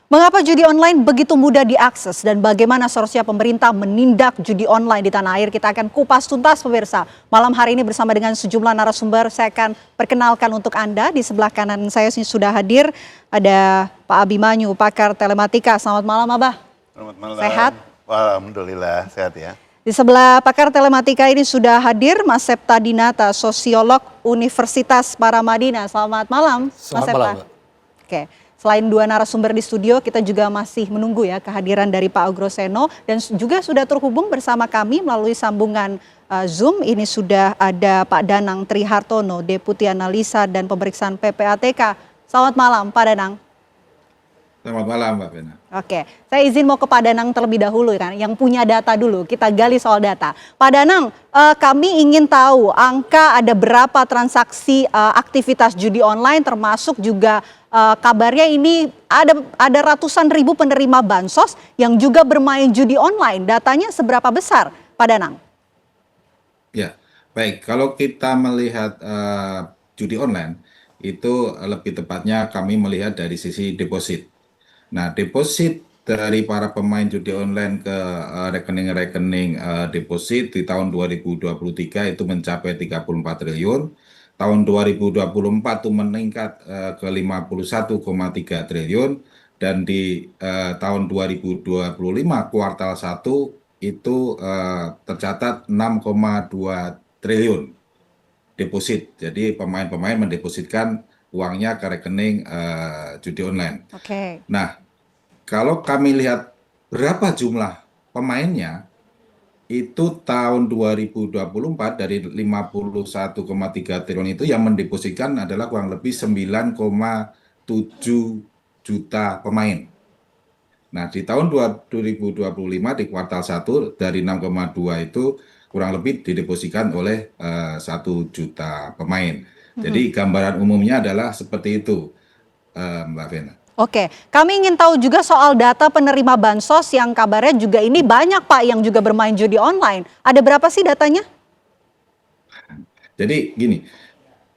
Mengapa judi online begitu mudah diakses dan bagaimana seharusnya pemerintah menindak judi online di tanah air? Kita akan kupas tuntas pemirsa. Malam hari ini bersama dengan sejumlah narasumber saya akan perkenalkan untuk Anda. Di sebelah kanan saya sudah hadir ada Pak Abimanyu, pakar telematika. Selamat malam Abah. Selamat malam. Sehat? Alhamdulillah sehat ya. Di sebelah pakar telematika ini sudah hadir Mas Septa Dinata, sosiolog Universitas Paramadina. Selamat malam Mas Selamat Septa. malam. Oke. Selain dua narasumber di studio, kita juga masih menunggu ya kehadiran dari Pak Agroseno dan juga sudah terhubung bersama kami melalui sambungan Zoom. Ini sudah ada Pak Danang Trihartono, Deputi Analisa dan Pemeriksaan PPATK. Selamat malam Pak Danang. Selamat malam Mbak Bena. Oke, saya izin mau ke Pak Danang terlebih dahulu kan, yang punya data dulu, kita gali soal data. Pak Danang, kami ingin tahu angka ada berapa transaksi aktivitas judi online termasuk juga kabarnya ini ada ratusan ribu penerima bansos yang juga bermain judi online. Datanya seberapa besar, Pak Danang? Ya, baik. Kalau kita melihat judi online, itu lebih tepatnya kami melihat dari sisi deposit. Nah, deposit dari para pemain judi online ke rekening-rekening deposit di tahun 2023 itu mencapai 34 triliun. Tahun 2024 itu meningkat ke 51,3 triliun. Dan di tahun 2025 kuartal 1 itu tercatat 6,2 triliun deposit. Jadi pemain-pemain mendepositkan uangnya ke rekening judi online. Oke. Nah, kalau kami lihat berapa jumlah pemainnya, itu tahun 2024 dari 51,3 triliun itu yang mendepositkan adalah kurang lebih 9,7 juta pemain. Nah, di tahun 2025 di kuartal 1 dari 6,2 itu kurang lebih didepositkan oleh 1 juta pemain. Jadi gambaran umumnya adalah seperti itu, Mbak Vena. Oke, kami ingin tahu juga soal data penerima bansos yang kabarnya juga ini banyak Pak yang juga bermain judi online. Ada berapa sih datanya? Jadi gini,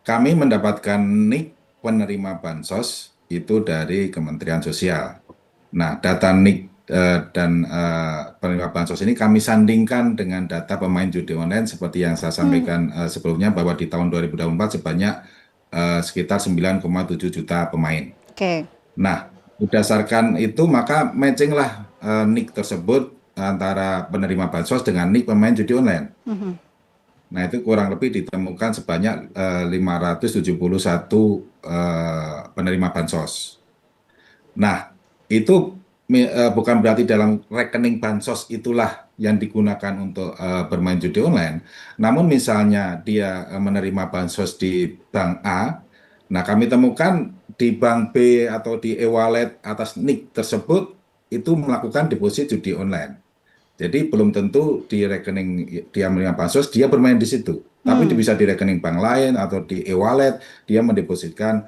kami mendapatkan nik penerima bansos itu dari Kementerian Sosial. Nah, data nik dan penerima bansos ini kami sandingkan dengan data pemain judi online seperti yang saya sampaikan sebelumnya bahwa di tahun 2024 sebanyak sekitar 9,7 juta pemain. Oke. Nah, berdasarkan itu maka matchinglah nik tersebut antara penerima bansos dengan nik pemain judi online. Nah, itu kurang lebih ditemukan sebanyak 571 penerima bansos. Nah, itu bukan berarti dalam rekening bansos itulah yang digunakan untuk bermain judi online. Namun misalnya dia menerima bansos di bank A, nah kami temukan di bank B atau di e-wallet atas nik tersebut itu melakukan deposit judi online. Jadi belum tentu di rekening dia menerima bansos dia bermain di situ. Tapi bisa di rekening bank lain atau di e-wallet dia mendepositkan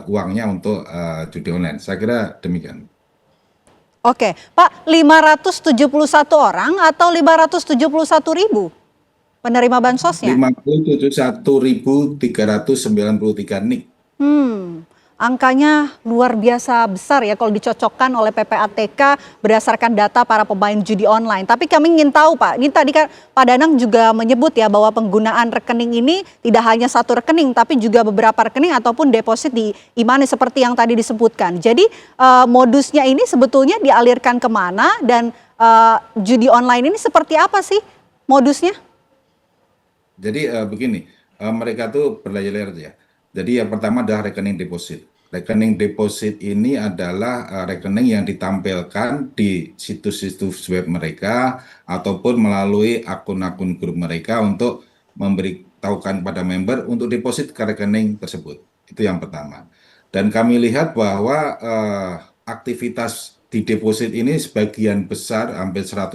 uangnya untuk judi online. Saya kira demikian. Oke, Pak, 571 orang atau 571.000 penerima bansosnya? 571.393 nik. Angkanya luar biasa besar ya kalau dicocokkan oleh PPATK berdasarkan data para pemain judi online. Tapi kami ingin tahu Pak, ini tadi kan Pak Danang juga menyebut ya bahwa penggunaan rekening ini tidak hanya satu rekening tapi juga beberapa rekening ataupun deposit di e-money seperti yang tadi disebutkan. Jadi modusnya ini sebetulnya dialirkan kemana dan judi online ini seperti apa sih modusnya? Jadi begini, mereka tuh berlayar-layar ya. Jadi yang pertama adalah rekening deposit. Rekening deposit ini adalah rekening yang ditampilkan di situs-situs web mereka ataupun melalui akun-akun grup mereka untuk memberitahukan pada member untuk deposit ke rekening tersebut. Itu yang pertama. Dan kami lihat bahwa aktivitas di deposit ini sebagian besar hampir 100%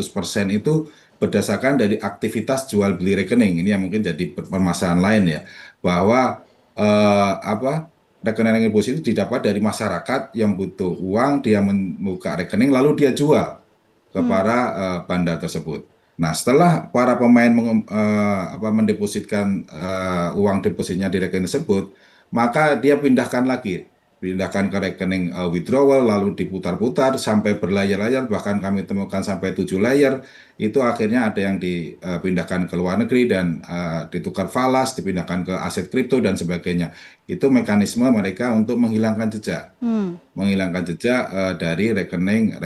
itu berdasarkan dari aktivitas jual beli rekening. Ini yang mungkin jadi permasalahan lain ya, bahwa rekening deposit itu didapat dari masyarakat yang butuh uang, dia membuka rekening lalu dia jual ke para bandar tersebut. Nah, setelah para pemain mendepositkan uang depositnya di rekening tersebut, maka dia pindahkan lagi dipindahkan ke rekening withdrawal, lalu diputar-putar sampai berlayar-layar, bahkan kami temukan sampai 7 layer. Itu akhirnya ada yang dipindahkan ke luar negeri dan ditukar falas, dipindahkan ke aset kripto dan sebagainya. Itu mekanisme mereka untuk menghilangkan jejak, dari rekening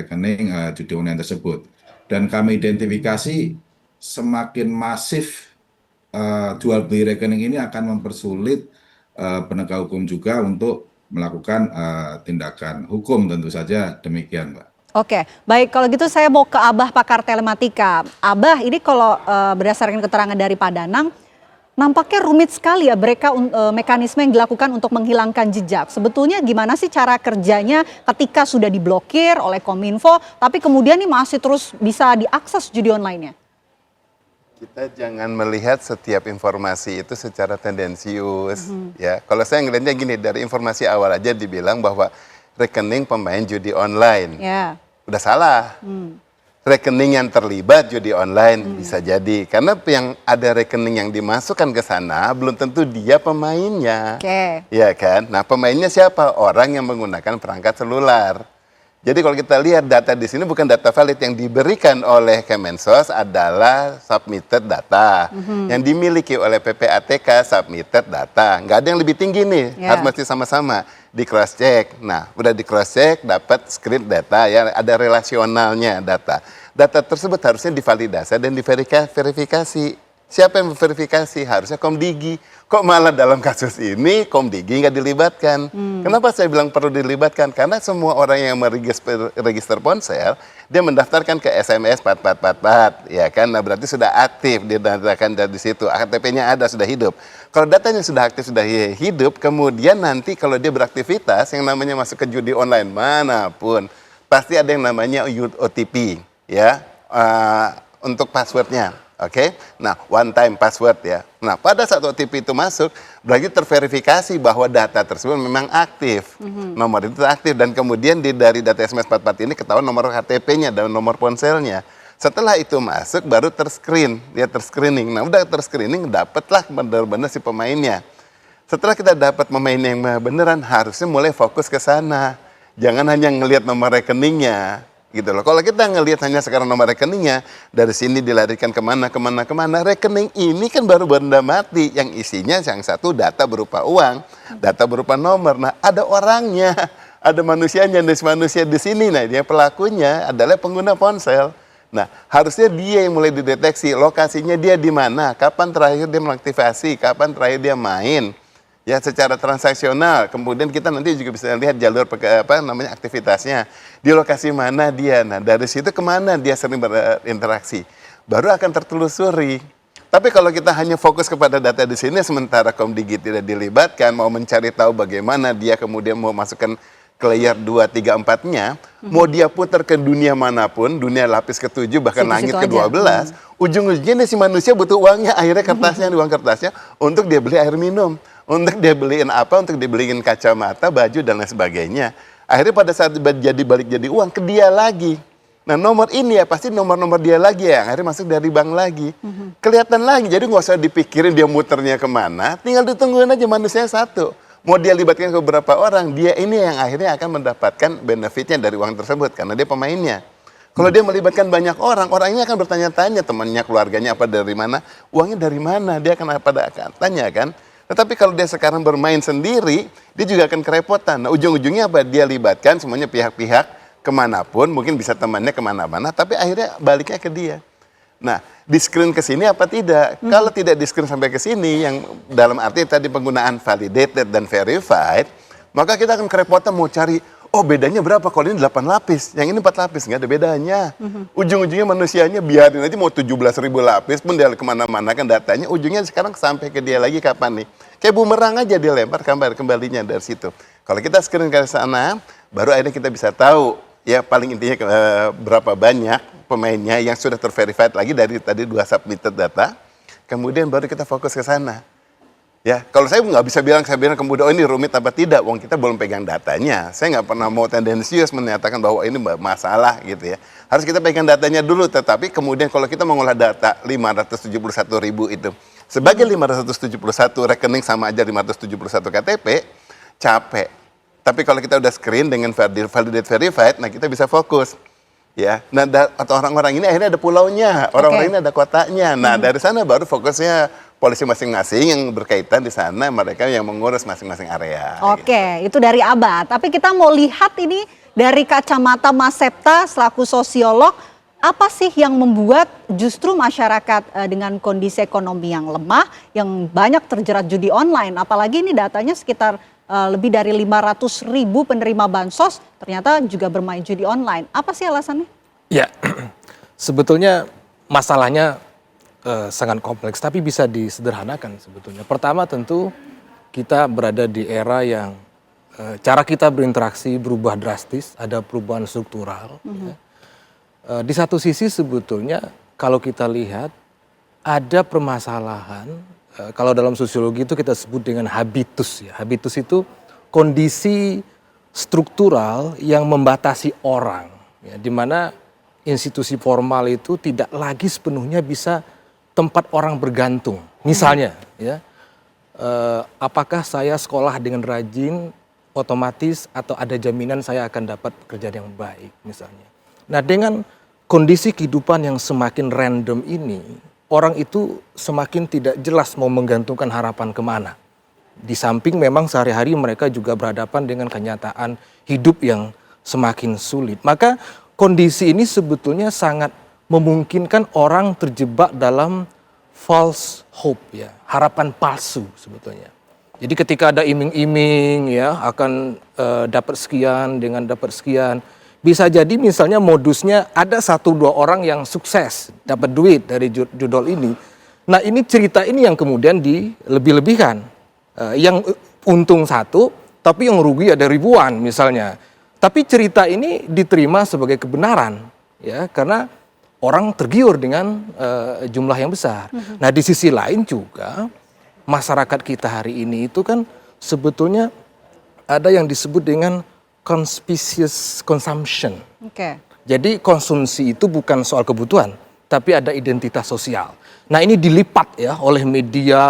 judi online tersebut. Dan kami identifikasi semakin masif jual beli rekening ini akan mempersulit penegak hukum juga untuk melakukan tindakan hukum, tentu saja demikian, Mbak. Oke, baik, kalau gitu saya mau ke Abah pakar telematika. Abah, ini kalau berdasarkan keterangan dari Pak Danang, nampaknya rumit sekali ya mereka mekanisme yang dilakukan untuk menghilangkan jejak. Sebetulnya gimana sih cara kerjanya ketika sudah diblokir oleh Kominfo, tapi kemudian ini masih terus bisa diakses judi online-nya? Kita jangan melihat setiap informasi itu secara tendensius, ya. Kalau saya ngelihatnya gini, dari informasi awal aja dibilang bahwa rekening pemain judi online, udah salah. Rekening yang terlibat judi online bisa jadi, karena yang ada rekening yang dimasukkan ke sana belum tentu dia pemainnya, ya kan? Nah, pemainnya siapa? Orang yang menggunakan perangkat selular. Jadi kalau kita lihat data di sini bukan data valid, yang diberikan oleh Kemensos adalah submitted data. Yang dimiliki oleh PPATK submitted data. Nggak ada yang lebih tinggi nih, harus mesti sama-sama di cross check. Nah, udah di cross check dapat screen data ya, ada relasionalnya data. Data tersebut harusnya divalidasi dan diverifikasi. Siapa yang memverifikasi? Harusnya Komdigi. Kok malah dalam kasus ini Komdigi nggak dilibatkan? Kenapa saya bilang perlu dilibatkan? Karena semua orang yang meregister ponsel, dia mendaftarkan ke SMS 4444, ya kan? Nah, berarti sudah aktif, didatakan dari situ. KTP-nya ada, sudah hidup. Kalau datanya sudah aktif, sudah hidup, kemudian nanti kalau dia beraktivitas, yang namanya masuk ke judi online manapun, pasti ada yang namanya OTP, ya, untuk passwordnya. Oke, nah one time password ya. Nah, pada saat OTP itu masuk, berarti terverifikasi bahwa data tersebut memang aktif. Nomor itu aktif dan kemudian dari data SMS 44 ini ketahuan nomor KTP-nya dan nomor ponselnya. Setelah itu masuk baru terscreen, dia terscreening. Nah, udah terscreening dapatlah benar-benar si pemainnya. Setelah kita dapat pemain yang beneran, harusnya mulai fokus ke sana. Jangan hanya ngelihat nomor rekeningnya. Gitu loh. Kalau kita ngelihat hanya sekarang nomor rekeningnya, dari sini dilarikan kemana, rekening ini kan baru benda mati, yang isinya yang satu data berupa uang, data berupa nomor. Nah, ada orangnya, ada manusianya, dan manusia di sini, nah dia pelakunya adalah pengguna ponsel. Nah, harusnya dia yang mulai dideteksi, lokasinya dia di mana, kapan terakhir dia mengaktifasi, kapan terakhir dia main. Ya, secara transaksional. Kemudian kita nanti juga bisa lihat jalur aktivitasnya. Di lokasi mana dia. Nah, dari situ kemana dia sering berinteraksi. Baru akan tertelusuri. Tapi kalau kita hanya fokus kepada data di sini, sementara Komdigi tidak dilibatkan, mau mencari tahu bagaimana dia kemudian mau masukkan ke layer 2, 3, 4-nya, mau dia putar ke dunia manapun, dunia lapis ke-7, bahkan langit ke-12, ujung-ujungnya si manusia butuh uangnya, akhirnya kertasnya, uang kertasnya, untuk dia beli air minum. Untuk dia beliin apa, untuk dibeliin kacamata, baju, dan lain sebagainya. Akhirnya pada saat balik jadi uang, ke dia lagi. Nah, nomor ini ya pasti nomor-nomor dia lagi ya, akhirnya masuk dari bank lagi. Kelihatan lagi, jadi nggak usah dipikirin dia muternya kemana, tinggal ditungguin aja manusia satu. Mau dia libatkan ke beberapa orang, dia ini yang akhirnya akan mendapatkan benefitnya dari uang tersebut, karena dia pemainnya. Kalau dia melibatkan banyak orang, orang ini akan bertanya-tanya, temannya, keluarganya, apa dari mana, uangnya dari mana, dia akan tanya kan. Tetapi kalau dia sekarang bermain sendiri, dia juga akan kerepotan. Nah, ujung-ujungnya apa? Dia libatkan semuanya pihak-pihak kemanapun, mungkin bisa temannya kemana-mana, tapi akhirnya baliknya ke dia. Nah, di-screen ke sini apa tidak? Kalau tidak di-screen sampai ke sini, yang dalam arti tadi penggunaan validated dan verified, maka kita akan kerepotan mau cari, oh bedanya berapa? Kalau ini 8 lapis, yang ini 4 lapis, nggak ada bedanya. Ujung-ujungnya manusianya biarin aja mau 17.000 lapis pun dia kemana-mana kan datanya, ujungnya sekarang sampai ke dia lagi kapan nih? Kayak bumerang aja dia lempar kembalinya dari situ. Kalau kita screen ke sana, baru akhirnya kita bisa tahu ya paling intinya berapa banyak pemainnya yang sudah terverified lagi dari tadi 2 submitted data. Kemudian baru kita fokus ke sana. Ya, kalau saya nggak bisa bilang kemudian oh ini rumit apa tidak, wong kita belum pegang datanya. Saya nggak pernah mau tendensius menyatakan bahwa ini masalah gitu ya. Harus kita pegang datanya dulu, tetapi kemudian kalau kita mengolah data 571.000 itu, sebagai 571 rekening sama aja 571 KTP, capek. Tapi kalau kita udah screen dengan validate verified, nah kita bisa fokus. Ya, nah atau orang-orang ini akhirnya ada pulaunya, orang-orang ini ada kotanya. Nah dari sana baru fokusnya polisi masing-masing yang berkaitan di sana, mereka yang mengurus masing-masing area. Oke, itu dari Abah. Tapi kita mau lihat ini dari kacamata Mas Septa selaku sosiolog, apa sih yang membuat justru masyarakat dengan kondisi ekonomi yang lemah, yang banyak terjerat judi online, apalagi ini datanya sekitar lebih dari 500.000 penerima bansos ternyata juga bermain judi online. Apa sih alasannya? Ya, sebetulnya masalahnya sangat kompleks, tapi bisa disederhanakan sebetulnya. Pertama tentu kita berada di era yang cara kita berinteraksi berubah drastis, ada perubahan struktural. Ya. Di satu sisi sebetulnya kalau kita lihat ada permasalahan. Kalau dalam sosiologi itu kita sebut dengan habitus ya. Habitus itu kondisi struktural yang membatasi orang ya, di mana institusi formal itu tidak lagi sepenuhnya bisa tempat orang bergantung. Misalnya ya, apakah saya sekolah dengan rajin otomatis atau ada jaminan saya akan dapat pekerjaan yang baik misalnya. Nah, dengan kondisi kehidupan yang semakin random ini, orang itu semakin tidak jelas mau menggantungkan harapan kemana. Di samping memang sehari-hari mereka juga berhadapan dengan kenyataan hidup yang semakin sulit. Maka kondisi ini sebetulnya sangat memungkinkan orang terjebak dalam false hope ya, harapan palsu sebetulnya. Jadi ketika ada iming-iming ya akan dapat sekian dengan dapat sekian, bisa jadi misalnya modusnya ada 1-2 orang yang sukses dapat duit dari judol ini. Nah ini cerita ini yang kemudian dilebih-lebihkan. Yang untung 1 tapi yang rugi ada ribuan misalnya. Tapi cerita ini diterima sebagai kebenaran ya karena orang tergiur dengan jumlah yang besar. Nah di sisi lain juga masyarakat kita hari ini itu kan sebetulnya ada yang disebut dengan conspicuous consumption. Jadi konsumsi itu bukan soal kebutuhan, tapi ada identitas sosial. Nah ini dilipat ya oleh media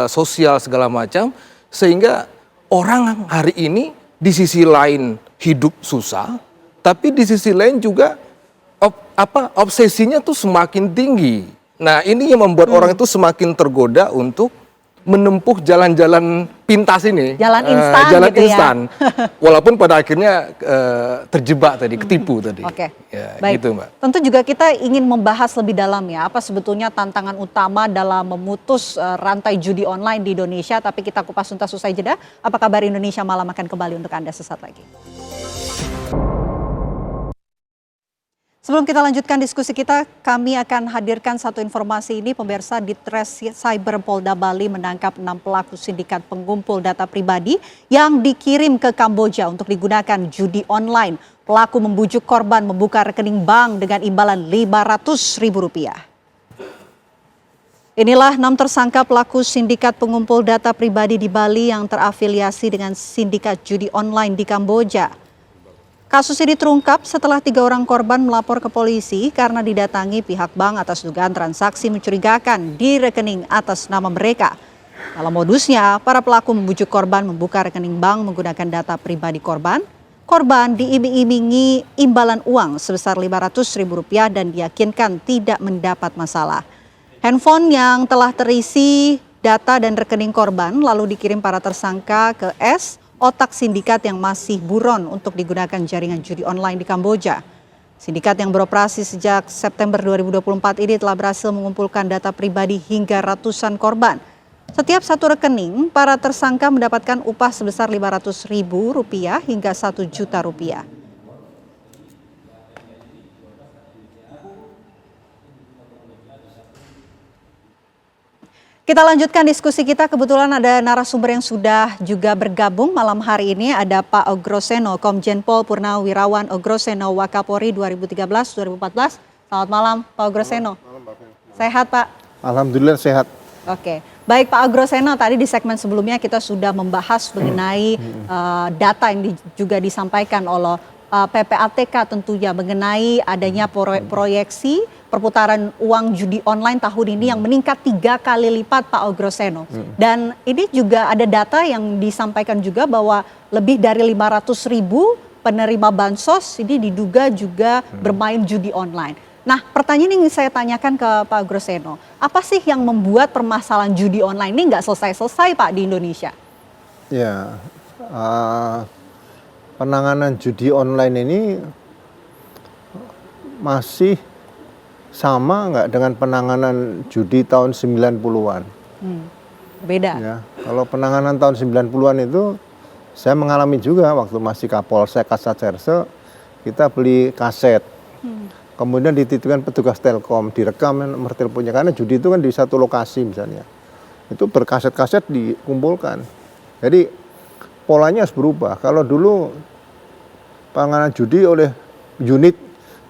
sosial segala macam, sehingga orang hari ini di sisi lain hidup susah, tapi di sisi lain juga obsesinya tuh semakin tinggi. Nah ini yang membuat orang itu semakin tergoda untuk menempuh jalan-jalan pintas ini, jalan instan, jalan gitu instan. Ya. Walaupun pada akhirnya terjebak tadi, ketipu tadi. Oke, ya, baik. Gitu, Mbak. Tentu juga kita ingin membahas lebih dalam ya, apa sebetulnya tantangan utama dalam memutus rantai judi online di Indonesia. Tapi kita kupas tuntas usai jeda. Apa kabar Indonesia Malam akan kembali untuk Anda sesaat lagi. Sebelum kita lanjutkan diskusi kita, kami akan hadirkan satu informasi ini. Pemirsa, Ditres Cyber Polda Bali menangkap 6 pelaku sindikat pengumpul data pribadi yang dikirim ke Kamboja untuk digunakan judi online. Pelaku membujuk korban membuka rekening bank dengan imbalan Rp500.000. Inilah 6 tersangka pelaku sindikat pengumpul data pribadi di Bali yang terafiliasi dengan sindikat judi online di Kamboja. Kasus ini terungkap setelah 3 orang korban melapor ke polisi karena didatangi pihak bank atas dugaan transaksi mencurigakan di rekening atas nama mereka. Dalam modusnya, para pelaku membujuk korban membuka rekening bank menggunakan data pribadi korban. Korban diiming-imingi imbalan uang sebesar Rp500.000 dan diyakinkan tidak mendapat masalah. Handphone yang telah terisi data dan rekening korban lalu dikirim para tersangka ke S, otak sindikat yang masih buron untuk digunakan jaringan judi online di Kamboja. Sindikat yang beroperasi sejak September 2024 ini telah berhasil mengumpulkan data pribadi hingga ratusan korban. Setiap satu rekening, para tersangka mendapatkan upah sebesar Rp500.000 hingga Rp1 juta. Kita lanjutkan diskusi kita, kebetulan ada narasumber yang sudah juga bergabung malam hari ini. Ada Pak Ogroseno, Komjen Pol Purnawirawan Ogroseno, Wakapolri 2013-2014. Selamat malam Pak Ogroseno. Sehat Pak? Alhamdulillah sehat. Oke, baik Pak Ogroseno, tadi di segmen sebelumnya kita sudah membahas mengenai data yang juga disampaikan oleh PPATK tentunya mengenai adanya proyeksi perputaran uang judi online tahun ini yang meningkat 3 kali lipat, Pak Ogroseno. Dan ini juga ada data yang disampaikan juga bahwa lebih dari 500.000 penerima bansos ini diduga juga bermain judi online. Nah, pertanyaan yang saya tanyakan ke Pak Ogroseno, apa sih yang membuat permasalahan judi online ini nggak selesai-selesai, Pak, di Indonesia? Ya, penanganan judi online ini masih sama nggak dengan penanganan judi tahun 90-an? Beda. Ya, kalau penanganan tahun 90-an itu saya mengalami juga waktu masih Kapolsek Kasatserse, kita beli kaset. Kemudian dititipkan petugas Telkom, direkam nomor teleponnya, karena judi itu kan di satu lokasi misalnya. Itu berkaset-kaset dikumpulkan. Jadi polanya harus berubah. Kalau dulu penanganan judi oleh unit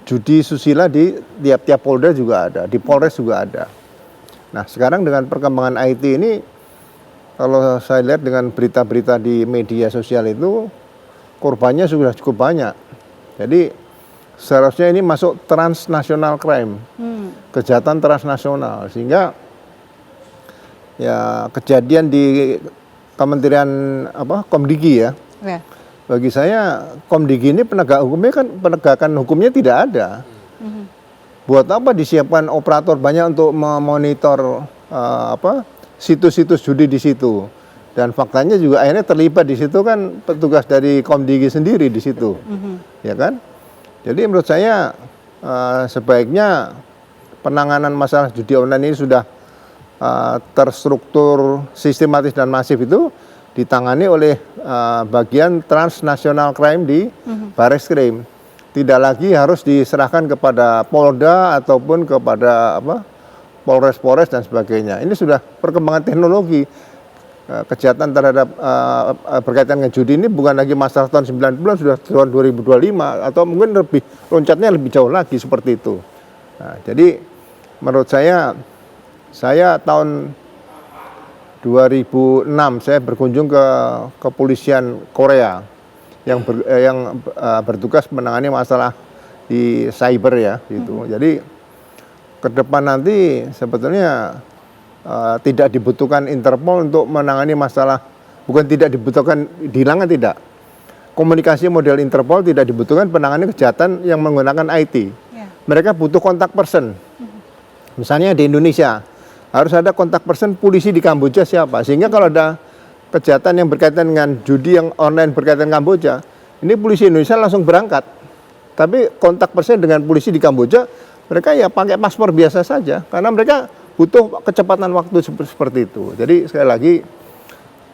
judi susila di tiap-tiap Polda juga ada, di Polres juga ada. Nah, sekarang dengan perkembangan IT ini, kalau saya lihat dengan berita-berita di media sosial itu, korbannya sudah cukup banyak. Jadi seharusnya ini masuk transnational crime, kejahatan transnasional, sehingga ya kejadian di Kementerian Komdigi ya. Ya. Bagi saya Komdigi ini penegakan hukumnya tidak ada. Buat apa disiapkan operator banyak untuk memonitor situs-situs judi di situ, dan faktanya juga akhirnya terlibat di situ kan petugas dari Komdigi sendiri di situ, ya kan? Jadi menurut saya sebaiknya penanganan masalah judi online ini sudah terstruktur, sistematis dan masif itu ditangani oleh bagian transnational crime di Barreskrim. Tidak lagi harus diserahkan kepada Polda ataupun kepada Polres-Polres dan sebagainya. Ini sudah perkembangan teknologi. Kejahatan terhadap berkaitan dengan judi ini bukan lagi masalah tahun 90, sudah tahun 2025 atau mungkin loncatnya lebih jauh lagi seperti itu. Nah, jadi menurut saya tahun 2006 saya berkunjung ke kepolisian Korea yang bertugas menangani masalah di cyber ya gitu. Jadi ke depan nanti sebetulnya tidak dibutuhkan Interpol untuk menangani masalah, bukan tidak dibutuhkan dihilangkan, tidak. Komunikasi model Interpol tidak dibutuhkan penanganan kejahatan yang menggunakan IT. Ya. Mereka butuh kontak person. Misalnya di Indonesia harus ada kontak person polisi di Kamboja siapa, sehingga kalau ada kejahatan yang berkaitan dengan judi yang online berkaitan Kamboja, ini polisi Indonesia langsung berangkat. Tapi kontak person dengan polisi di Kamboja, mereka ya pakai paspor biasa saja, karena mereka butuh kecepatan waktu seperti itu. Jadi sekali lagi,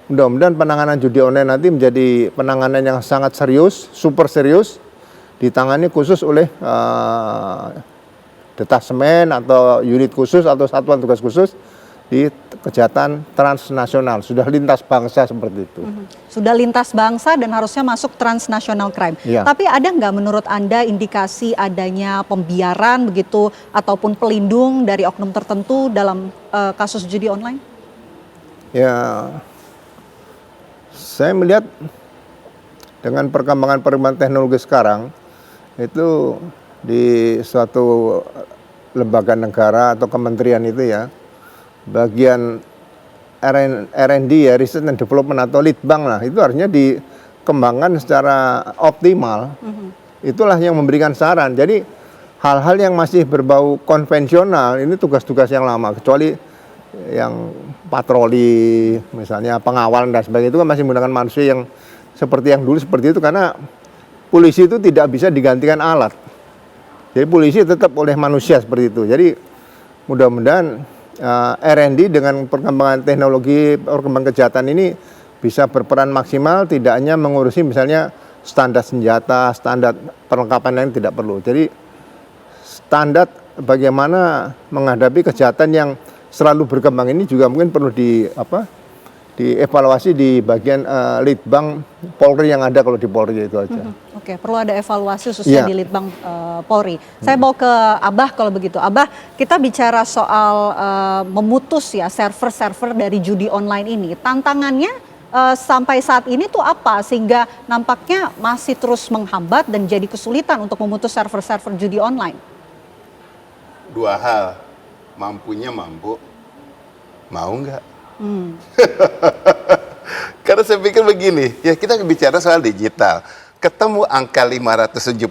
mudah-mudahan penanganan judi online nanti menjadi penanganan yang sangat serius, super serius, ditangani khusus oleh detasemen atau unit khusus atau satuan tugas khusus di kejahatan transnasional, sudah lintas bangsa seperti itu. Sudah lintas bangsa dan harusnya masuk transnational crime. Ya. Tapi ada nggak menurut Anda indikasi adanya pembiaran begitu ataupun pelindung dari oknum tertentu dalam kasus judi online? Ya, saya melihat dengan perkembangan teknologi sekarang, itu di suatu lembaga negara atau kementerian itu ya, bagian R&D ya, Research and Development atau Litbang lah, itu harusnya dikembangkan secara optimal. Itulah yang memberikan saran. Jadi hal-hal yang masih berbau konvensional ini tugas-tugas yang lama, kecuali yang patroli misalnya pengawalan dan sebagainya, itu kan masih menggunakan manusia yang seperti yang dulu seperti itu, karena polisi itu tidak bisa digantikan alat. Jadi polisi tetap oleh manusia seperti itu. Jadi mudah-mudahan R&D dengan perkembangan teknologi, perkembangan kejahatan ini bisa berperan maksimal, tidak hanya mengurusi misalnya standar senjata, standar perlengkapan lain tidak perlu. Jadi standar bagaimana menghadapi kejahatan yang selalu berkembang ini juga mungkin perlu dievaluasi di bagian Litbang Polri yang ada kalau di Polri itu aja. Oke, perlu ada evaluasi khususnya di Litbang Polri. Saya mau ke Abah kalau begitu. Abah, kita bicara soal memutus ya server-server dari judi online ini. Tantangannya sampai saat ini tuh apa sehingga nampaknya masih terus menghambat dan jadi kesulitan untuk memutus server-server judi online? Dua hal, mampunya mampu, mau nggak? Karena saya pikir begini, ya kita bicara soal digital. Ketemu angka 570.000,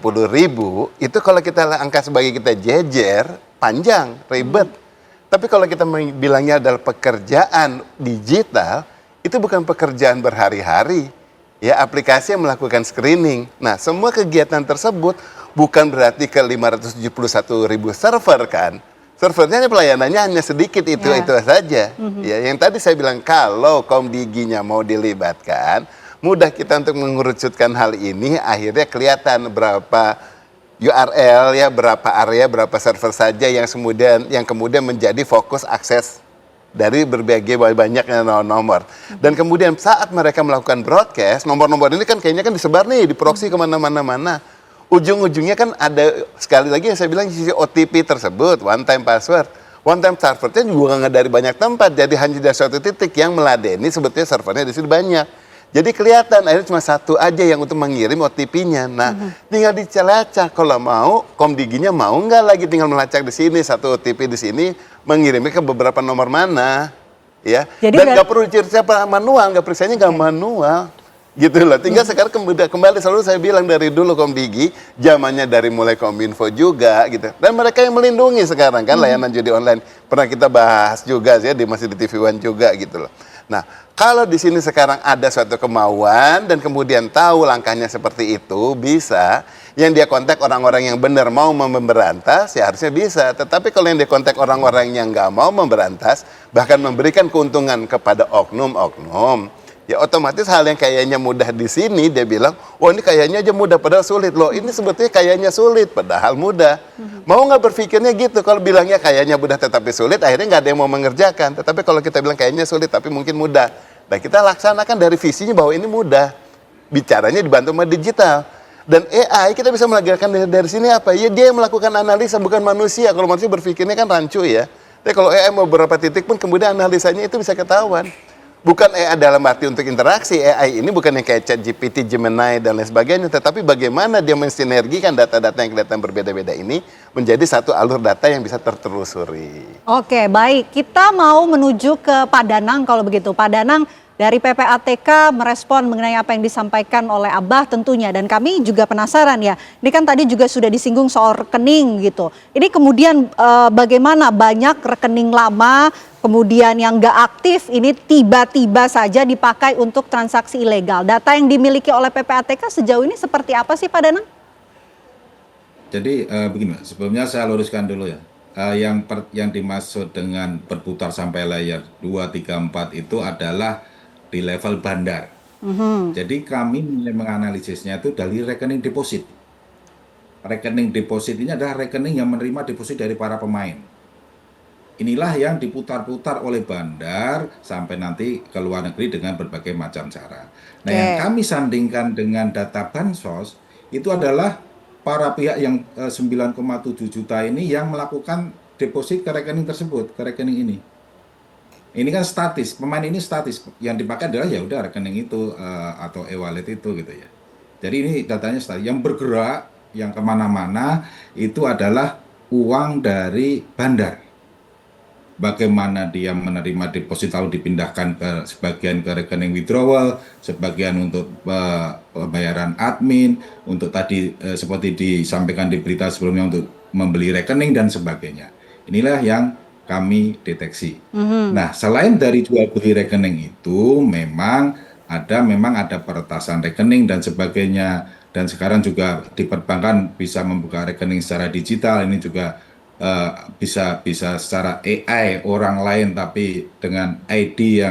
itu kalau kita angka sebagai kita jejer, panjang, ribet. Tapi kalau kita bilangnya adalah pekerjaan digital, itu bukan pekerjaan berhari-hari. Ya, aplikasi yang melakukan screening. Nah, semua kegiatan tersebut bukan berarti ke 571.000 server kan. Servernya pelayanannya hanya sedikit itu saja. Ya, yang tadi saya bilang kalau Komdigi-nya mau dilibatkan, mudah kita untuk mengerucutkan hal ini, akhirnya kelihatan berapa URL ya, berapa area, berapa server saja yang kemudian menjadi fokus akses dari berbagai banyaknya nomor. Dan kemudian saat mereka melakukan broadcast, nomor-nomor ini kan kayaknya kan disebar nih, di proxy kemana-mana. Ujung-ujungnya kan ada, sekali lagi yang saya bilang, sisi OTP tersebut, one time password. One time servernya juga nggak dari banyak tempat, jadi hanya dari suatu titik yang meladeni sebetulnya servernya di sini banyak. Jadi kelihatan akhirnya cuma satu aja yang untuk mengirim OTP-nya. Nah, tinggal dilacak kalau mau, Komdigi-nya mau nggak lagi tinggal melacak di sini satu OTP di sini mengirimnya ke beberapa nomor mana, ya. Jadi dan nggak perlu siapa manual, nggak periksanya nggak manual, gitu loh. Tinggal sekarang kembali selalu saya bilang dari dulu Komdigi, zamannya dari mulai Kominfo juga, gitu. Dan mereka yang melindungi sekarang kan layanan judi online. Pernah kita bahas juga ya masih di TV One juga gitu loh. Nah, kalau di sini sekarang ada suatu kemauan dan kemudian tahu langkahnya seperti itu, bisa. Yang dia kontak orang-orang yang benar mau memberantas, ya harusnya bisa. Tetapi kalau yang dia kontak orang-orang yang nggak mau memberantas, bahkan memberikan keuntungan kepada oknum-oknum, ya otomatis hal yang kayaknya mudah di sini, dia bilang, oh ini kayaknya aja mudah, padahal sulit. Loh, ini sebetulnya kayaknya sulit, padahal mudah. Mau nggak berpikirnya gitu, kalau bilangnya kayaknya mudah tetapi sulit, akhirnya nggak ada yang mau mengerjakan. Tetapi kalau kita bilang kayaknya sulit tapi mungkin mudah, nah kita laksanakan dari visinya bahwa ini mudah. Bicaranya dibantu sama digital. Dan AI kita bisa melakukan dari sini apa? Ya dia yang melakukan analisa, bukan manusia. Kalau manusia berpikirnya kan rancu ya. Tapi kalau AI mau beberapa titik pun kemudian analisanya itu bisa ketahuan. Bukan AI dalam arti untuk interaksi, AI ini bukan yang kayak ChatGPT, Gemini, dan lain sebagainya, tetapi bagaimana dia mensinergikan data-data yang kelihatan berbeda-beda ini menjadi satu alur data yang bisa tertelusuri. Oke, baik. Kita mau menuju ke Pak Danang kalau begitu. Pak Danang, dari PPATK merespon mengenai apa yang disampaikan oleh Abah tentunya. Dan kami juga penasaran ya, ini kan tadi juga sudah disinggung soal rekening gitu. Ini kemudian bagaimana banyak rekening lama, kemudian yang nggak aktif ini tiba-tiba saja dipakai untuk transaksi ilegal. Data yang dimiliki oleh PPATK sejauh ini seperti apa sih Pak Danang? Jadi begini, sebelumnya saya luruskan dulu ya. Yang dimaksud dengan berputar sampai layer 2, 3, 4 itu adalah di level bandar. Jadi kami mulai menganalisisnya itu dari rekening deposit. Rekening deposit ini adalah rekening yang menerima deposit dari para pemain. Inilah yang diputar-putar oleh bandar sampai nanti ke luar negeri dengan berbagai macam cara. Nah, yang kami sandingkan dengan data bansos itu adalah para pihak yang 9,7 juta ini yang melakukan deposit ke rekening tersebut, ke rekening ini. Ini kan statis, pemain ini statis, yang dipakai adalah ya udah rekening itu atau e-wallet itu gitu ya. Jadi ini datanya statis, yang bergerak, yang kemana-mana itu adalah uang dari bandar. Bagaimana dia menerima deposit lalu dipindahkan ke sebagian ke rekening withdrawal, sebagian untuk pembayaran admin, untuk tadi seperti disampaikan di berita sebelumnya untuk membeli rekening dan sebagainya. Inilah yang kami deteksi. Nah, selain dari jual beli rekening itu memang ada peretasan rekening dan sebagainya, dan sekarang juga di perbankan bisa membuka rekening secara digital. Ini juga bisa secara AI orang lain tapi dengan ID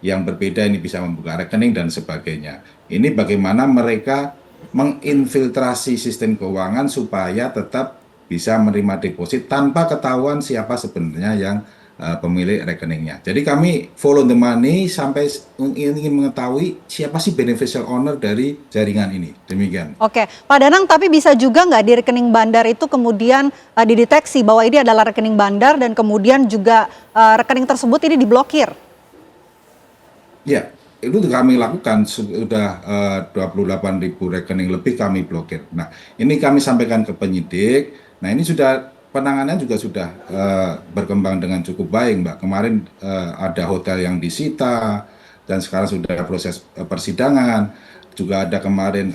yang berbeda ini bisa membuka rekening dan sebagainya. Ini bagaimana mereka menginfiltrasi sistem keuangan supaya tetap bisa menerima deposit tanpa ketahuan siapa sebenarnya yang pemilik rekeningnya. Jadi kami follow the money sampai ingin mengetahui siapa sih beneficial owner dari jaringan ini. Demikian. Oke, Pak Danang, tapi bisa juga nggak di rekening bandar itu kemudian dideteksi bahwa ini adalah rekening bandar dan kemudian juga rekening tersebut ini diblokir? Ya, itu kami lakukan sudah 28.000 rekening lebih kami blokir. Nah, ini kami sampaikan ke penyidik. Nah, ini sudah penanganannya juga sudah berkembang dengan cukup baik, Mbak. Kemarin ada hotel yang disita dan sekarang sudah proses persidangan. Juga ada kemarin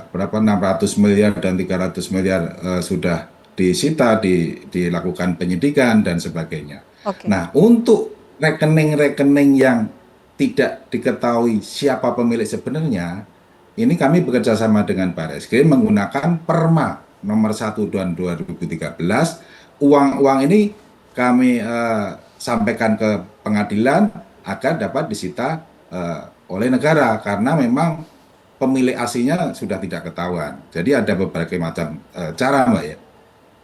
berapa 600 miliar dan 300 miliar sudah disita, dilakukan penyidikan dan sebagainya. Oke. Nah, untuk rekening-rekening yang tidak diketahui siapa pemilik sebenarnya, ini kami bekerja sama dengan Barreskrim menggunakan Perma nomor 1 tahun 2013. Uang-uang ini kami sampaikan ke pengadilan agar dapat disita oleh negara karena memang pemilik aslinya sudah tidak ketahuan. Jadi ada berbagai macam cara, Mbak ya.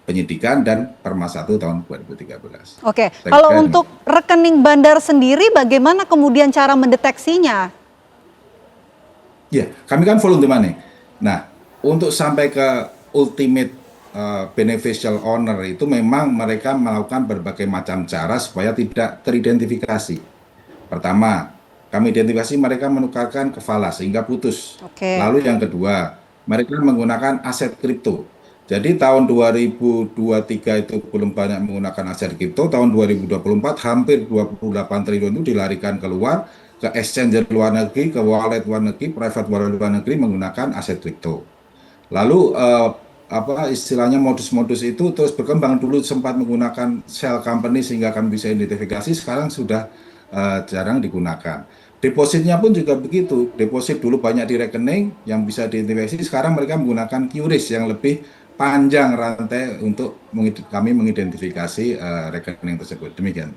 Penyidikan dan Perma 1 tahun 2013. Oke, kalau untuk rekening bandar sendiri bagaimana kemudian cara mendeteksinya? Ya, kami kan voluntary money. Nah, untuk sampai ke ultimate beneficial owner itu memang mereka melakukan berbagai macam cara supaya tidak teridentifikasi. Pertama, kami identifikasi mereka menukarkan ke falas sehingga putus. Oke. Lalu yang kedua, mereka menggunakan aset kripto. Jadi tahun 2023 itu belum banyak menggunakan aset kripto, tahun 2024 hampir 28 triliun itu dilarikan keluar ke exchange luar negeri, ke wallet luar negeri, private wallet luar negeri menggunakan aset kripto. Lalu apa istilahnya modus-modus itu terus berkembang. Dulu sempat menggunakan shell company sehingga kami bisa identifikasi, sekarang sudah jarang digunakan. Depositnya pun juga begitu. Deposit dulu banyak di rekening yang bisa diidentifikasi, sekarang mereka menggunakan QRIS yang lebih panjang rantai untuk kami mengidentifikasi rekening tersebut. Demikian.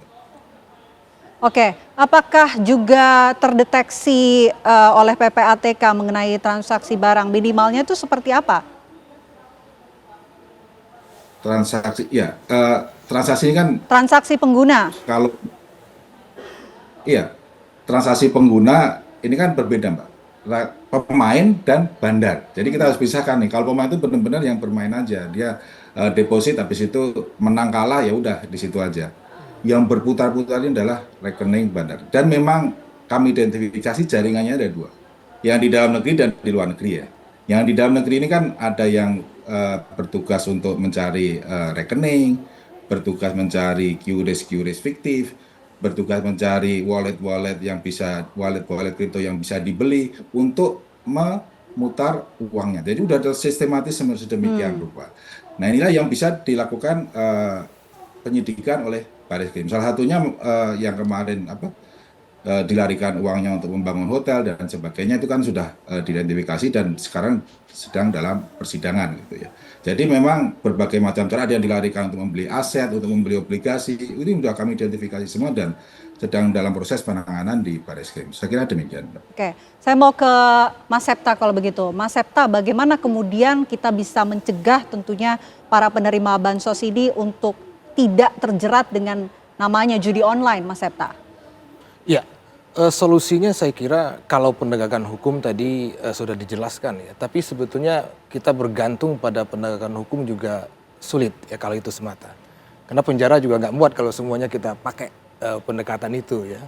Oke, apakah juga terdeteksi oleh PPATK mengenai transaksi barang? Minimalnya itu seperti apa? Transaksi, ya, transaksi ini kan Transaksi pengguna. kalau iya, transaksi pengguna ini kan berbeda, Mbak. Pemain dan bandar. Jadi kita harus pisahkan nih. Kalau pemain itu benar-benar yang bermain aja, dia deposit habis itu menang kalah ya udah di situ aja. Yang berputar-putar ini adalah rekening bandar. Dan memang kami identifikasi jaringannya ada dua. Yang di dalam negeri dan di luar negeri ya. Yang di dalam negeri ini kan ada yang bertugas untuk mencari rekening, bertugas mencari QRIS fiktif, bertugas mencari wallet yang bisa wallet kripto yang bisa dibeli untuk memutar uangnya. Jadi udah ada sistematis sedemikian rupa. Nah, inilah yang bisa dilakukan penyidikan oleh Barreskrim. Salah satunya yang kemarin dilarikan uangnya untuk membangun hotel dan sebagainya itu kan sudah diidentifikasi dan sekarang sedang dalam persidangan gitu ya. Jadi memang berbagai macam cara, ada yang dilarikan untuk membeli aset, untuk membeli obligasi, ini sudah kami identifikasi semua dan sedang dalam proses penanganan di Barreskrim. Saya kira demikian. Oke, saya mau ke Mas Septa kalau begitu. Mas Septa, bagaimana kemudian kita bisa mencegah tentunya para penerima bansos ini untuk tidak terjerat dengan namanya judi online, Mas Septa? Ya, solusinya saya kira kalau penegakan hukum tadi sudah dijelaskan ya. Tapi sebetulnya kita bergantung pada penegakan hukum juga sulit ya kalau itu semata. Karena penjara juga nggak muat kalau semuanya kita pakai pendekatan itu ya.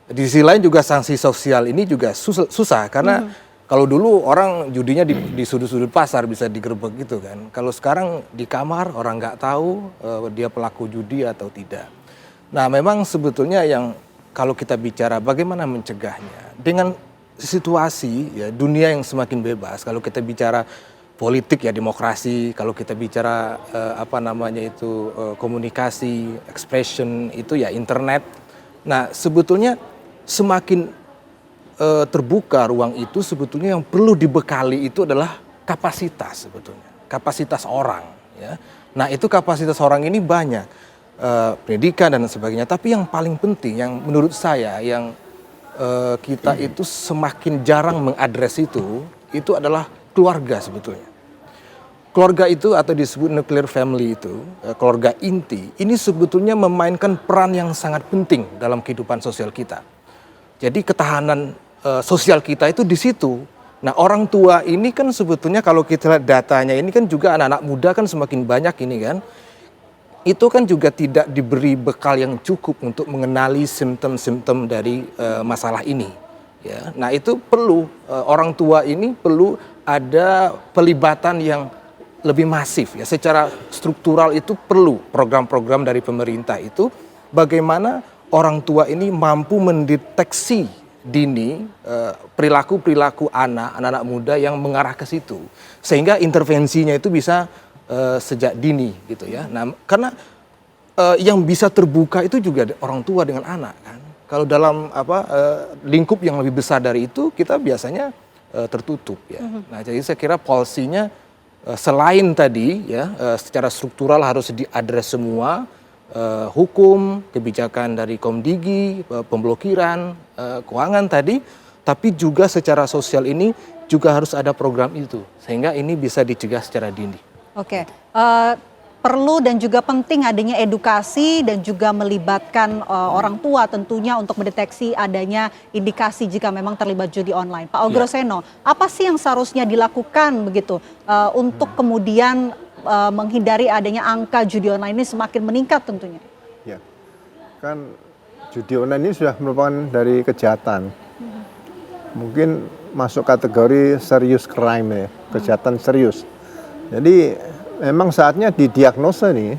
Di sisi lain juga sanksi sosial ini juga susah karena kalau dulu orang judinya di sudut-sudut pasar bisa digerebek gitu kan. Kalau sekarang di kamar orang nggak tahu dia pelaku judi atau tidak. Nah memang sebetulnya yang kalau kita bicara bagaimana mencegahnya dengan situasi ya dunia yang semakin bebas, kalau kita bicara politik ya demokrasi, kalau kita bicara komunikasi, expression itu ya internet. Nah sebetulnya semakin terbuka ruang itu, sebetulnya yang perlu dibekali itu adalah kapasitas sebetulnya, kapasitas orang ya. Nah itu kapasitas orang ini banyak. Pendidikan dan sebagainya, tapi yang paling penting yang menurut saya yang kita itu semakin jarang mengadres itu adalah keluarga sebetulnya. Keluarga itu atau disebut nuclear family itu, keluarga inti, ini sebetulnya memainkan peran yang sangat penting dalam kehidupan sosial kita. Jadi ketahanan sosial kita itu di situ. Nah orang tua ini kan sebetulnya kalau kita lihat datanya ini kan juga anak-anak muda kan semakin banyak ini kan. Itu kan juga tidak diberi bekal yang cukup untuk mengenali simptom-simptom dari masalah ini. Ya, nah itu perlu orang tua ini perlu ada pelibatan yang lebih masif ya, secara struktural itu perlu program-program dari pemerintah itu bagaimana orang tua ini mampu mendeteksi dini perilaku-perilaku anak-anak muda yang mengarah ke situ sehingga intervensinya itu bisa sejak dini gitu ya. Nah, karena yang bisa terbuka itu juga orang tua dengan anak kan. Kalau dalam lingkup yang lebih besar dari itu kita biasanya tertutup ya. Nah, jadi saya kira policy-nya selain tadi ya secara struktural harus diadres semua hukum, kebijakan dari Komdigi, pemblokiran, keuangan tadi, tapi juga secara sosial ini juga harus ada program itu sehingga ini bisa dicegah secara dini. Oke. Perlu dan juga penting adanya edukasi dan juga melibatkan orang tua tentunya untuk mendeteksi adanya indikasi jika memang terlibat judi online. Pak Ogroseno, apa sih yang seharusnya dilakukan begitu untuk kemudian menghindari adanya angka judi online ini semakin meningkat tentunya? Ya, kan judi online ini sudah merupakan dari kejahatan. Mungkin masuk kategori serious crime ya, kejahatan serius. Jadi memang saatnya didiagnosa nih,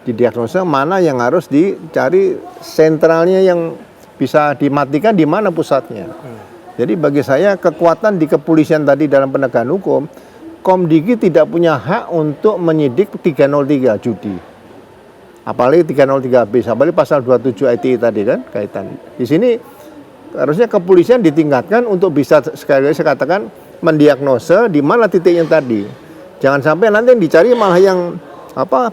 didiagnosa mana yang harus dicari sentralnya yang bisa dimatikan di mana pusatnya. Jadi bagi saya kekuatan di kepolisian tadi dalam penegakan hukum, Komdigi tidak punya hak untuk menyidik 303 judi. Apalagi 303B, apalagi pasal 27 ITE tadi kan kaitan. Di sini harusnya kepolisian ditingkatkan untuk bisa sekali lagi saya katakan mendiagnosa di mana titiknya tadi. Jangan sampai nanti yang dicari malah yang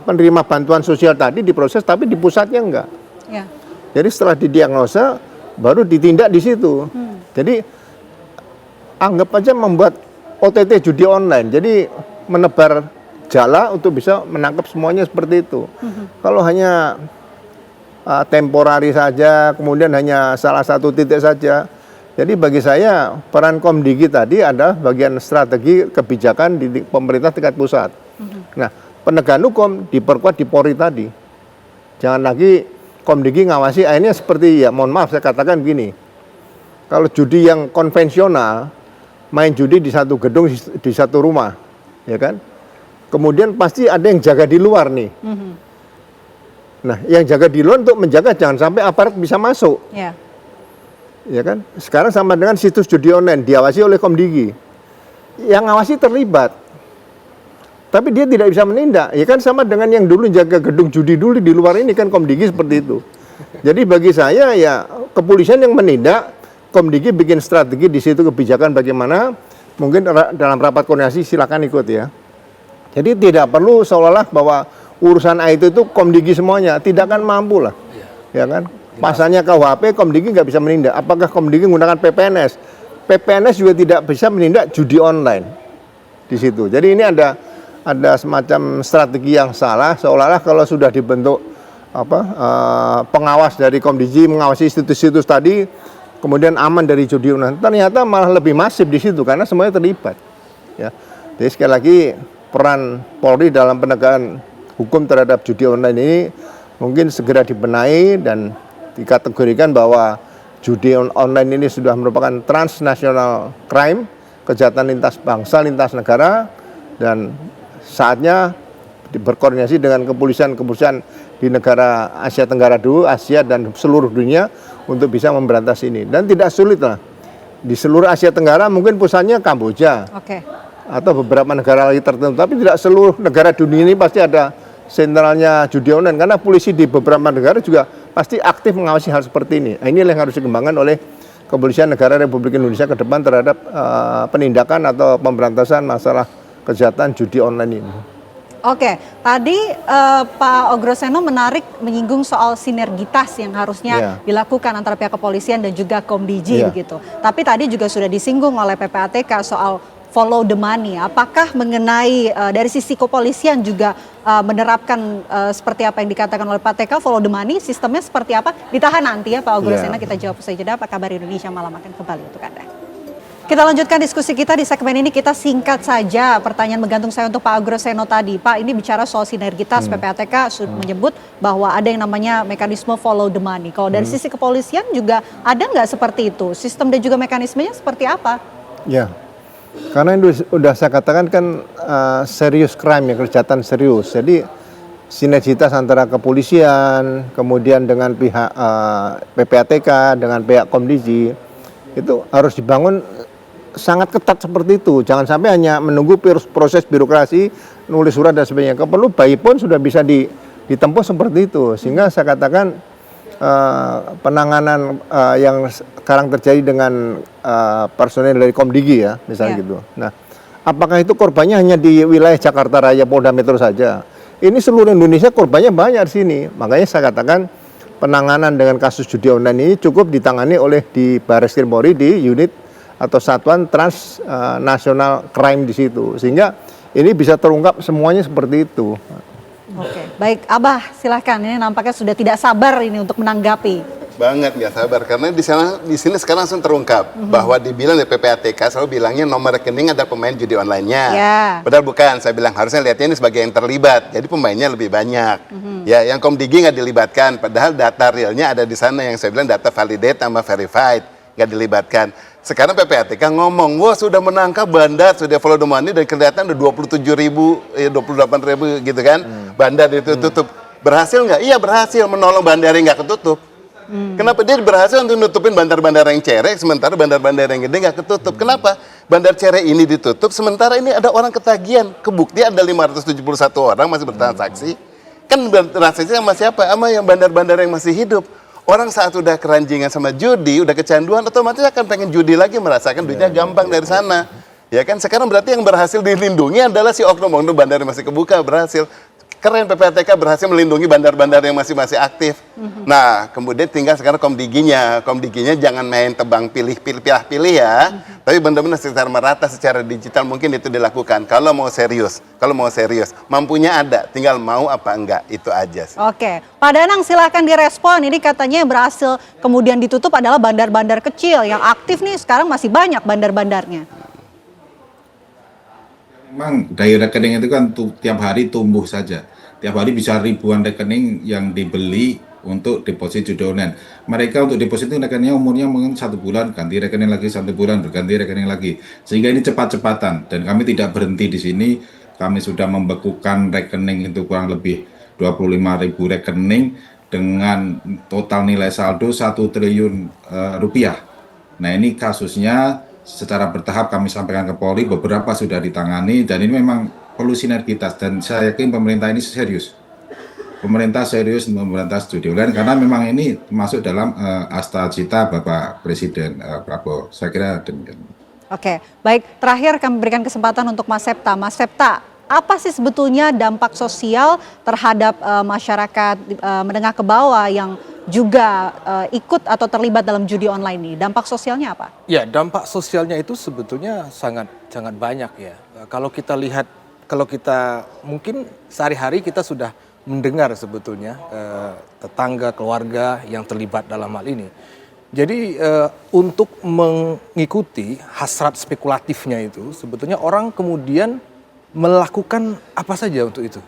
penerima bantuan sosial tadi diproses tapi di pusatnya enggak. Ya. Jadi setelah didiagnosa baru ditindak di situ. Jadi anggap aja membuat OTT judi online. Jadi menebar jala untuk bisa menangkap semuanya seperti itu. Kalau hanya temporari saja, kemudian hanya salah satu titik saja. Jadi bagi saya peran Komdigi tadi adalah bagian strategi kebijakan di pemerintah tingkat pusat. Nah, penegakan hukum diperkuat di Polri tadi. Jangan lagi Komdigi ngawasi, akhirnya seperti ya mohon maaf saya katakan begini. Kalau judi yang konvensional, main judi di satu gedung, di satu rumah, ya kan? Kemudian pasti ada yang jaga di luar nih. Nah, yang jaga di luar untuk menjaga jangan sampai aparat bisa masuk. Ya kan? Sekarang sama dengan situs judi online diawasi oleh Komdigi. Yang ngawasi terlibat. Tapi dia tidak bisa menindak. Ya kan sama dengan yang dulu jaga gedung judi dulu di luar ini kan Komdigi seperti itu. Jadi bagi saya ya kepolisian yang menindak, Komdigi bikin strategi di situ kebijakan bagaimana. Mungkin dalam rapat koordinasi silakan ikut ya. Jadi tidak perlu seolah-olah bahwa urusan IT itu Komdigi semuanya, tidak akan mampu lah. Ya kan? Pasalnya KUHP, Komdigi nggak bisa menindak. Apakah Komdigi menggunakan PPNS? PPNS juga tidak bisa menindak judi online di situ. Jadi ini ada semacam strategi yang salah. Seolah-olah kalau sudah dibentuk pengawas dari Komdigi mengawasi situs-situs tadi, kemudian aman dari judi online. Ternyata malah lebih masif di situ karena semuanya terlibat. Ya. Jadi sekali lagi peran Polri dalam penegakan hukum terhadap judi online ini mungkin segera dibenahi dan dikategorikan bahwa judi online ini sudah merupakan transnational crime, kejahatan lintas bangsa, lintas negara, dan saatnya berkoordinasi dengan kepolisian di negara Asia Tenggara dulu, Asia dan seluruh dunia untuk bisa memberantas ini. Dan tidak sulit lah. Di seluruh Asia Tenggara mungkin pusatnya Kamboja atau beberapa negara lagi tertentu, tapi tidak seluruh negara dunia ini pasti ada sentralnya judi online karena polisi di beberapa negara juga pasti aktif mengawasi hal seperti ini. Nah, inilah yang harus dikembangkan oleh kepolisian negara Republik Indonesia ke depan terhadap penindakan atau pemberantasan masalah kejahatan judi online ini. Oke, tadi Pak Ogroseno menyinggung soal sinergitas yang harusnya dilakukan antara pihak kepolisian dan juga Komdigi begitu. Tapi tadi juga sudah disinggung oleh PPATK soal follow the money. Apakah mengenai dari sisi kepolisian juga menerapkan seperti apa yang dikatakan oleh Pak TK, follow the money, sistemnya seperti apa? Ditahan nanti ya Pak Ogroseno, kita jawab usai jeda. Apa kabar Indonesia malam akan kembali untuk Anda. Kita lanjutkan diskusi kita di segmen ini. Kita singkat saja pertanyaan menggantung saya untuk Pak Agroseno tadi. Pak, ini bicara soal sinergitas. PPATK sudah menyebut bahwa ada yang namanya mekanisme follow the money. Kalau dari sisi kepolisian juga ada nggak seperti itu? Sistem dan juga mekanismenya seperti apa? Ya, karena itu sudah saya katakan kan serius crime ya, kejahatan serius. Jadi sinergitas antara kepolisian, kemudian dengan pihak PPATK, dengan pihak Komdigi, itu harus dibangun sangat ketat seperti itu. Jangan sampai hanya menunggu proses birokrasi, nulis surat dan sebagainya. Kalau perlu bayi pun sudah bisa ditempuh seperti itu. Sehingga saya katakan penanganan yang sekarang terjadi dengan personel dari Komdigi ya, misalnya gitu. Nah, apakah itu korbannya hanya di wilayah Jakarta Raya, Polda Metro saja? Ini seluruh Indonesia korbannya banyak di sini. Makanya saya katakan penanganan dengan kasus judi online ini cukup ditangani oleh di Barreskrim Polri di unit atau satuan transnasional crime di situ, sehingga ini bisa terungkap semuanya seperti itu. Oke, baik Abah silahkan, ini nampaknya sudah tidak sabar ini untuk menanggapi. Banget nggak sabar, karena di sini sekarang langsung terungkap bahwa dibilang dari PPATK selalu bilangnya nomor rekening ada pemain judi online-nya. Padahal bukan, saya bilang harusnya lihatnya ini sebagai yang terlibat, jadi pemainnya lebih banyak. Ya, yang Komdigi nggak dilibatkan, padahal data realnya ada di sana yang saya bilang data validate sama verified, nggak dilibatkan. Sekarang PPATK ngomong, wah sudah menangkap bandar, sudah follow the money, dan kelihatan udah 28.000 gitu kan, bandar itu tutup. Berhasil nggak? Iya berhasil, menolong bandar yang nggak ketutup. Kenapa dia berhasil untuk nutupin bandar-bandar yang cerek, sementara bandar-bandar yang gede nggak ketutup? Kenapa? Bandar cerek ini ditutup, sementara ini ada orang ketagihan. Kebukti ada 571 orang masih bertransaksi. Kan transaksi sama siapa? Sama yang bandar-bandar yang masih hidup. Orang saat udah keranjingan sama judi, udah kecanduan, otomatis akan pengen judi lagi, merasakan duitnya gampang dari sana. Ya kan, sekarang berarti yang berhasil dilindungi adalah si oknum-oknum bandar yang masih kebuka, berhasil. Keren PPATK berhasil melindungi bandar-bandar yang masih aktif. Nah, kemudian tinggal sekarang Komdiginya jangan main tebang pilih ya, tapi benar-benar secara merata secara digital mungkin itu dilakukan. Kalau mau serius, mampunya ada, tinggal mau apa enggak, itu aja sih. Oke, Pak Danang silahkan direspon. Ini katanya yang berhasil kemudian ditutup adalah bandar-bandar kecil yang aktif nih sekarang masih banyak bandar-bandarnya. Memang dari rekening itu kan tiap hari tumbuh saja. Tiap hari bisa ribuan rekening yang dibeli untuk deposit judi online. Mereka untuk deposit itu rekeningnya umurnya mungkin 1 bulan, ganti rekening lagi 1 bulan, ganti rekening lagi. Sehingga ini cepat-cepatan dan kami tidak berhenti di sini. Kami sudah membekukan rekening itu kurang lebih 25.000 rekening dengan total nilai saldo 1 triliun rupiah. Nah ini kasusnya secara bertahap kami sampaikan ke Polri, beberapa sudah ditangani dan ini memang perlu sinergitas dan saya yakin pemerintah ini serius. Pemerintah serius memberantas judi online karena memang ini masuk dalam asta cita Bapak Presiden Prabowo. Saya kira demikian. Oke, baik. Terakhir kami berikan kesempatan untuk Mas Septa. Mas Septa, apa sih sebetulnya dampak sosial terhadap masyarakat menengah ke bawah yang juga ikut atau terlibat dalam judi online ini? Dampak sosialnya apa? Ya, dampak sosialnya itu sebetulnya sangat banyak ya. Kalau kita lihat, kalau kita mungkin sehari-hari kita sudah mendengar sebetulnya tetangga, keluarga yang terlibat dalam hal ini. Jadi untuk mengikuti hasrat spekulatifnya itu, sebetulnya orang kemudian melakukan apa saja untuk itu,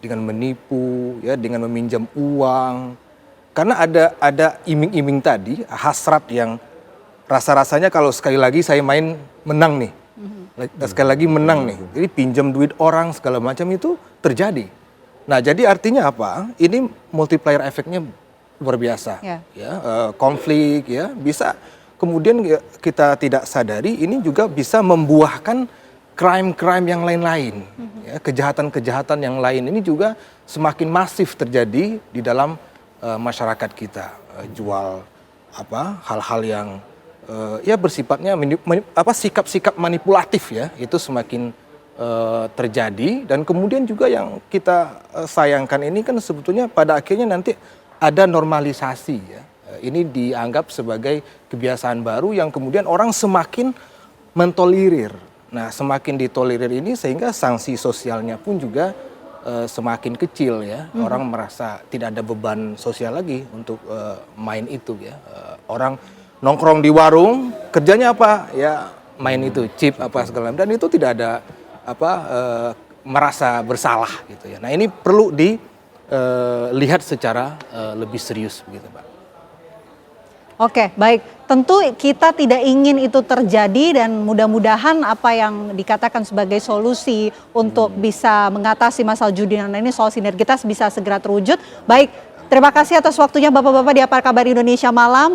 dengan menipu, ya, dengan meminjam uang. Karena ada iming-iming tadi, hasrat yang rasa-rasanya kalau sekali lagi saya main menang nih, sekali lagi menang nih, jadi pinjam duit orang segala macam itu terjadi. Nah jadi artinya apa? Ini multiplier efeknya luar biasa, konflik ya bisa kemudian kita tidak sadari ini juga bisa membuahkan crime-crime yang lain-lain, ya, kejahatan-kejahatan yang lain ini juga semakin masif terjadi di dalam masyarakat kita, jual hal-hal yang ya bersifatnya sikap-sikap manipulatif ya itu semakin terjadi dan kemudian juga yang kita sayangkan ini kan sebetulnya pada akhirnya nanti ada normalisasi ya. Ini dianggap sebagai kebiasaan baru yang kemudian orang semakin mentolerir. Nah, semakin ditolerir ini sehingga sanksi sosialnya pun juga semakin kecil ya. Orang merasa tidak ada beban sosial lagi untuk main itu ya. Orang nongkrong di warung, kerjanya apa? Ya main itu chip apa segala macam, dan itu tidak ada merasa bersalah gitu ya. Nah ini perlu dilihat secara lebih serius begitu Pak. Oke, baik. Tentu kita tidak ingin itu terjadi dan mudah-mudahan apa yang dikatakan sebagai solusi untuk bisa mengatasi masalah judi online ini, soal sinergitas bisa segera terwujud. Baik, terima kasih atas waktunya Bapak-Bapak di Apa Kabar Indonesia Malam.